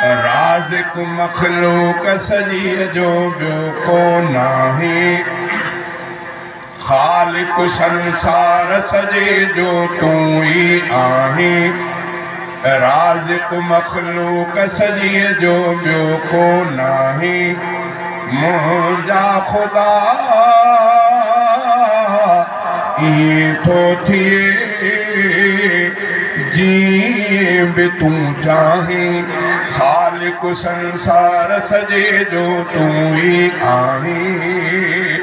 राज़िक़ मख़लूक़ सॼीअ जो ॿियो को नाहे। ख़ालिक़ संसार सॼे जो तूं ई आहीं। राज़िक़ मख़लूक़ सॼीअ जो ॿियो को नाहे। मुंहिंजा ख़ुदा ईअं थो थिए जीअं बि तूं चाहीं। ख़ालिक़ संसार सॼे जो तूं ई आहीं।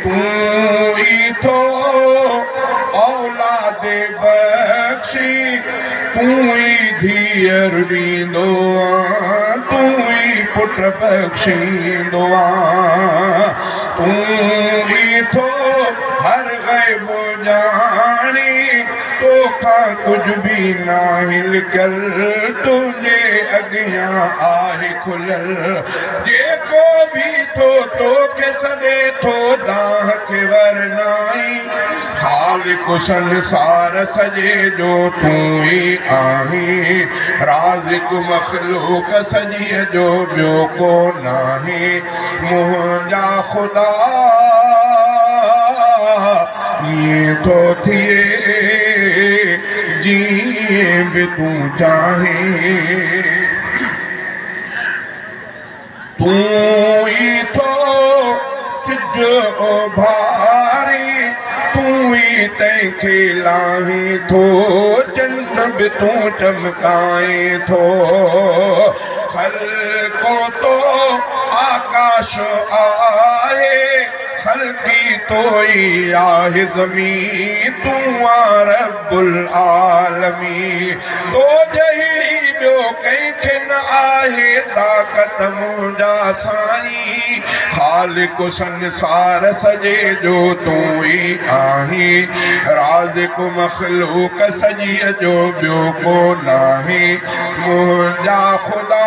तूं ई थो औलाद बख़्शी, तूं ई धीअर ॾींदो आहीं, तूं ई पुट बख़्शींदो आहीं। तूं ई थो हर ग़ैब ॼाणी, तोखां कुझु बि नाहे लिकियल, तुंहिंजे अॻियां आहे खुलियल। जेको बि थो तोखे सॾे थो दाह खे वरनाई। ख़ालिक़ संसार सॼे जो तूं ई आहीं। राज़िक़ मख़लूक़ सॼीअ जो ॿियो को नाहे। मुंहिंजा ख़ुदा ईअं थो थिए जीअं बि तूं चाहीं। तूं ई थो सिज उभारी, तूं ई तंहिंखे लाहीं थो, चंड बि तूं चमकाएं थो। ख़ल्क़ो तो आकाश आहे, ख़ल्क़ी तो ई आहे ज़मीन, तूं आ रब्बुल आलमीन। तो जहिड़ी ॿियो कंहिंखे न आहे ताक़त मुंहिंजा साईं। ख़ालिक़ संसार सॼे जो तूं ई आहीं। राज़िक़ मख़लूक़ सॼीअ जो ॿियो को नाहे। मुंहिंजा ख़ुदा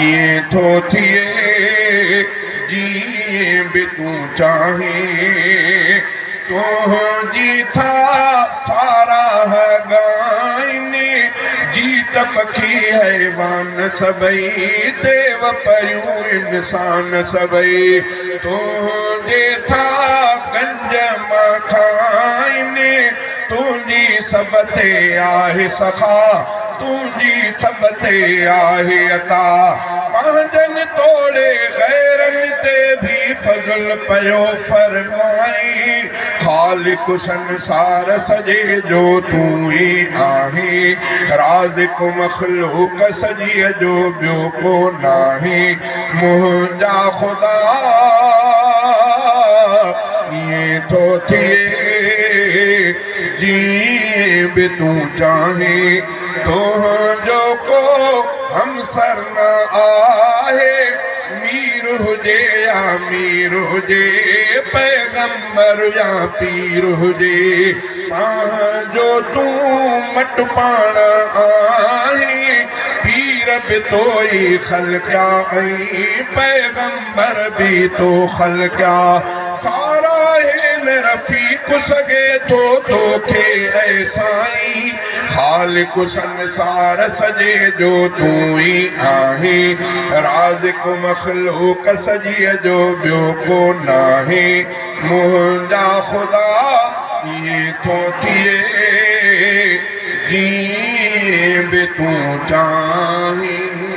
ईअं थो थिए जीअं बि तूं चाहीं। तुंहिंजी था साराह ॻाइनि, जीत पखी हैवान सभई, देव परियूं इंसान सभई। तुंहिंजे था गंज मां खाइनि, तुंहिंजी सब ते आहे सखा, तुंहिंजी सब ते आहे अता। पंहिंजनि तोड़े ग़ैरनि ते भी फज़ल पयो फरमाई। ख़ालिक़ संसार सॼे जो तूं ई आहीं। राज़िक़ मख़लूक़ सॼीअ जो ॿियो को नाहे। मुंहिंजा ख़ुदा ईअं थो थिए जीअं बि तूं चाहीं। तुंहिंजो को हमसर न आहे, मीर हुजे या मीर हुजे, पैगंबर या पीर हुजे। पंहिंजो तूं मट पाण आहीं, पीर बि तो ई ख़ल्क़िया ऐं पैगंबर बि तो ख़ल्क़िया। सारा रफ़ीक़ सघे थो तोखे ऐं साईं। ख़ालिक़ संसार सॼे जो तूं ई आहीं। राज़िक़ मख़लूक़ सॼीअ जो ॿियो को नाहे। मुंहिंजा ख़ुदा ईअं थो थिए जीअं बि तूं चाहीं।